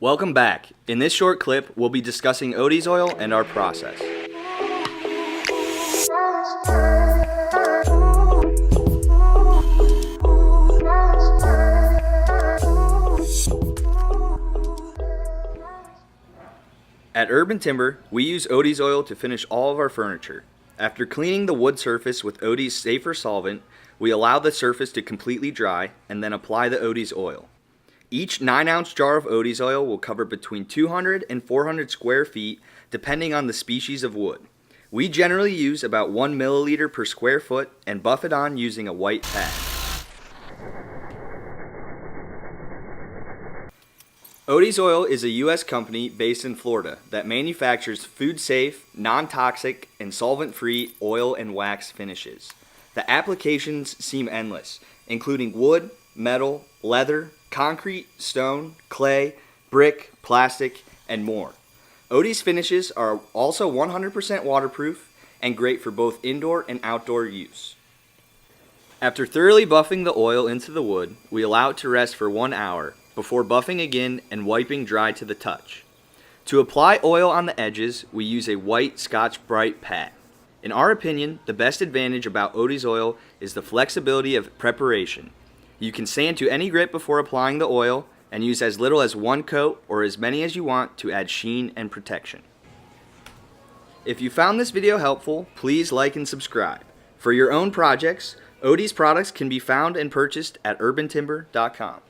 Welcome back. In this short clip, we'll be discussing Odie's oil and our process. At Urbn Timber, we use Odie's oil to finish all of our furniture. After cleaning the wood surface with Odie's safer solvent, we allow the surface to completely dry and then apply the Odie's oil. Each 9-ounce jar of Odie's oil will cover between 200 and 400 square feet depending on the species of wood. We generally use about 1 milliliter per square foot and buff it on using a white pad. Odie's Oil is a U.S. company based in Florida that manufactures food-safe, non-toxic, and solvent-free oil and wax finishes. The applications seem endless, including wood, metal, leather, concrete, stone, clay, brick, plastic, and more. Odie's finishes are also 100% waterproof and great for both indoor and outdoor use. After thoroughly buffing the oil into the wood, we allow it to rest for 1 hour before buffing again and wiping dry to the touch. To apply oil on the edges, we use a white Scotch-Brite pad. In our opinion, the best advantage about Odie's oil is the flexibility of preparation. You can sand to any grit before applying the oil and use as little as 1 coat or as many as you want to add sheen and protection. If you found this video helpful, please like and subscribe. For your own projects, Odie's products can be found and purchased at urbntimber.com.